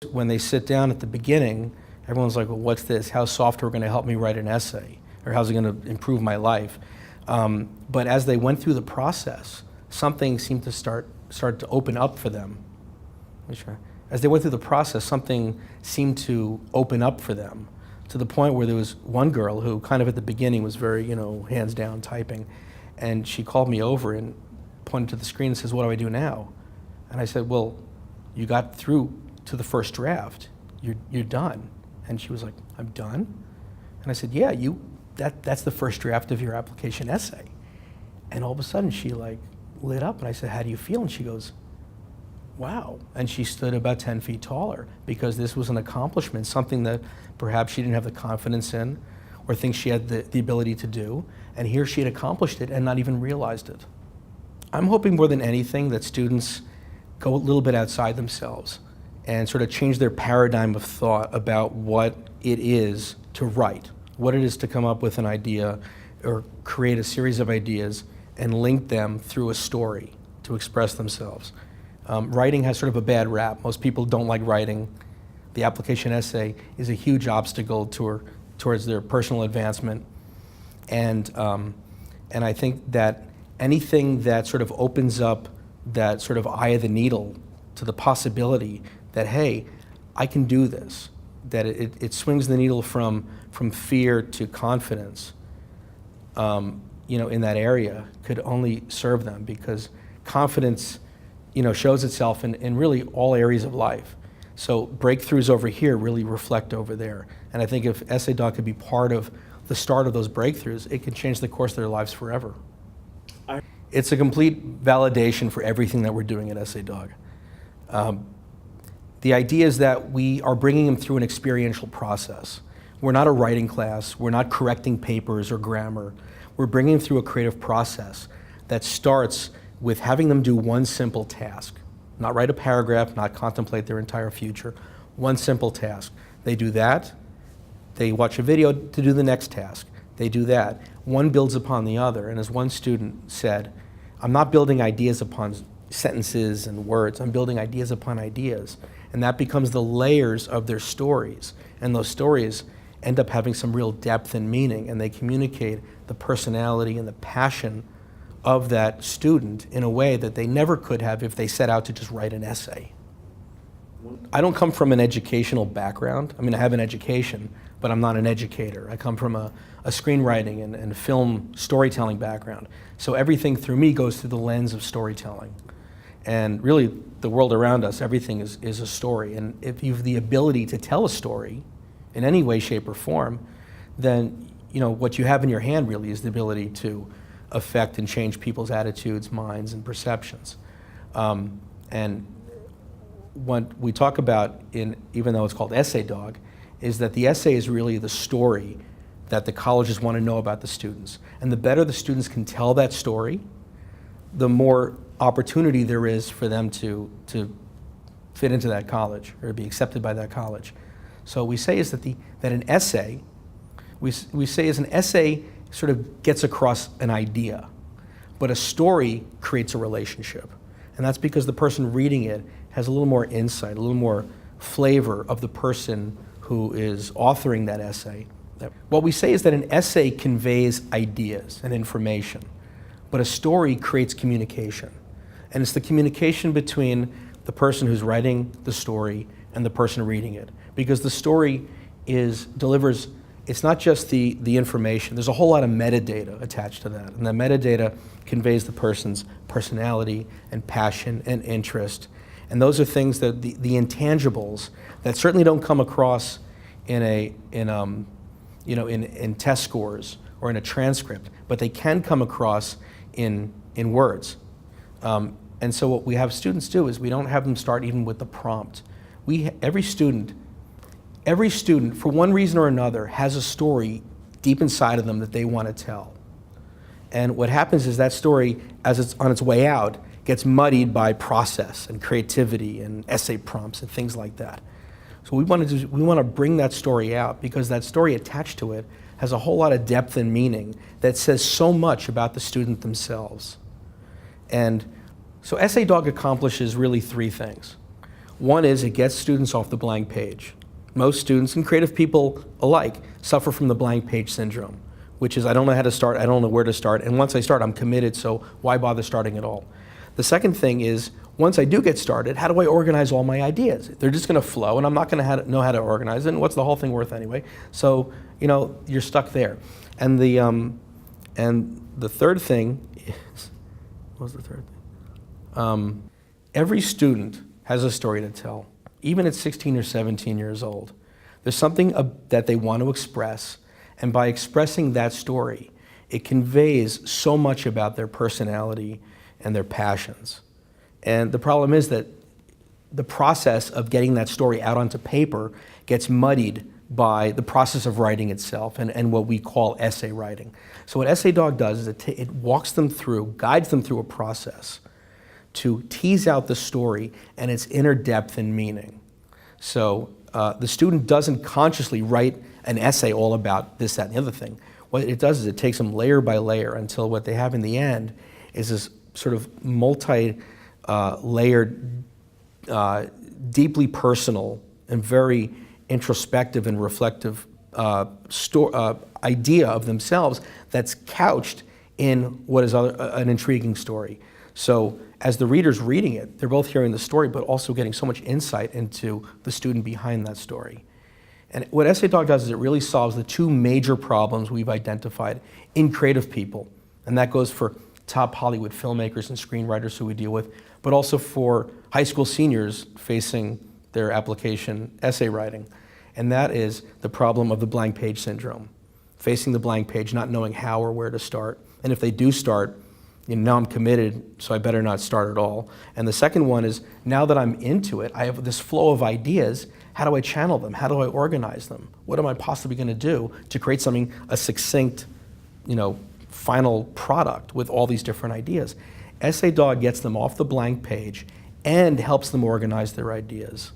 When they sit down at the beginning, everyone's like, well, what's this? How's software going to help me write an essay? Or how's it going to improve my life? But as they went through the process, something seemed to start to open up for them. As they went through the process, something seemed to open up for them, to the point where there was one girl who kind of at the beginning was very, hands down typing. And she called me over and pointed to the screen and says, what do I do now? And I said, well, you got through to the first draft. You're done. And she was like, I'm done? And I said, yeah, that's the first draft of your application essay. And all of a sudden she lit up, and I said, how do you feel? And she goes, wow. And she stood about 10 feet taller, because this was an accomplishment, something that perhaps she didn't have the confidence in or think she had the ability to do. And here she had accomplished it and not even realized it. I'm hoping more than anything that students go a little bit outside themselves and sort of change their paradigm of thought about what it is to write, what it is to come up with an idea or create a series of ideas and link them through a story to express themselves. Writing has sort of a bad rap. Most people don't like writing. The application essay is a huge obstacle towards their personal advancement. And I think that anything that sort of opens up that sort of eye of the needle to the possibility that, hey, I can do this, that it swings the needle from fear to confidence, in that area, could only serve them, because confidence, shows itself in really all areas of life. So breakthroughs over here really reflect over there. And I think if EssayDog could be part of the start of those breakthroughs, it could change the course of their lives forever. It's a complete validation for everything that we're doing at EssayDog. The idea is that we are bringing them through an experiential process. We're not a writing class. We're not correcting papers or grammar. We're bringing them through a creative process that starts with having them do one simple task. Not write a paragraph, not contemplate their entire future. One simple task. They do that. They watch a video to do the next task. They do that. One builds upon the other. And as one student said, I'm not building ideas upon sentences and words. I'm building ideas upon ideas. And that becomes the layers of their stories. And those stories end up having some real depth and meaning, and they communicate the personality and the passion of that student in a way that they never could have if they set out to just write an essay. I don't come from an educational background. I mean, I have an education, but I'm not an educator. I come from a screenwriting and film storytelling background. So everything through me goes through the lens of storytelling. And really, the world around us, everything is a story. And if you have the ability to tell a story in any way, shape, or form, then what you have in your hand really is the ability to affect and change people's attitudes, minds, and perceptions. And what we talk about, even though it's called EssayDog, is that the essay is really the story that the colleges want to know about the students. And the better the students can tell that story, the more opportunity there is for them to fit into that college or be accepted by that college. So we say is that an essay, we say is an essay sort of gets across an idea, but a story creates a relationship. And that's because the person reading it has a little more insight, a little more flavor of the person who is authoring that essay. What we say is that an essay conveys ideas and information, but a story creates communication. And it's the communication between the person who's writing the story and the person reading it. Because the story delivers, it's not just the information, there's a whole lot of metadata attached to that. And the metadata conveys the person's personality and passion and interest. And those are things that the intangibles that certainly don't come across in test scores or in a transcript, but they can come across in words. And so what we have students do is we don't have them start even with the prompt. Every student, for one reason or another, has a story deep inside of them that they want to tell. And what happens is that story, as it's on its way out, gets muddied by process and creativity and essay prompts and things like that. So we want to bring that story out, because that story attached to it has a whole lot of depth and meaning that says so much about the student themselves. And so EssayDog accomplishes really three things. One is it gets students off the blank page. Most students, and creative people alike, suffer from the blank page syndrome, which is I don't know how to start, I don't know where to start, and once I start, I'm committed, so why bother starting at all? The second thing is, once I do get started, how do I organize all my ideas? They're just going to flow, and I'm not going to know how to organize it, and what's the whole thing worth anyway? So, you're stuck there. And the third thing is, what was the third thing? Every student has a story to tell, even at 16 or 17 years old. There's something that they want to express, and by expressing that story, it conveys so much about their personality and their passions. And the problem is that the process of getting that story out onto paper gets muddied by the process of writing itself and what we call essay writing. So what Essay Dog does is it walks them through, guides them through a process to tease out the story and its inner depth and meaning. So the student doesn't consciously write an essay all about this, that, and the other thing. What it does is it takes them layer by layer until what they have in the end is this sort of multi-layered, deeply personal and very introspective and reflective idea of themselves that's couched in what is an intriguing story. So as the reader's reading it, they're both hearing the story, but also getting so much insight into the student behind that story. And what Essay Dog does is it really solves the two major problems we've identified in creative people. And that goes for top Hollywood filmmakers and screenwriters who we deal with, but also for high school seniors facing their application essay writing. And that is the problem of the blank page syndrome. Facing the blank page, not knowing how or where to start. And if they do start, now I'm committed, so I better not start at all. And the second one is, now that I'm into it, I have this flow of ideas. How do I channel them? How do I organize them? What am I possibly going to do to create something, a succinct, final product with all these different ideas? Essay Dog gets them off the blank page and helps them organize their ideas.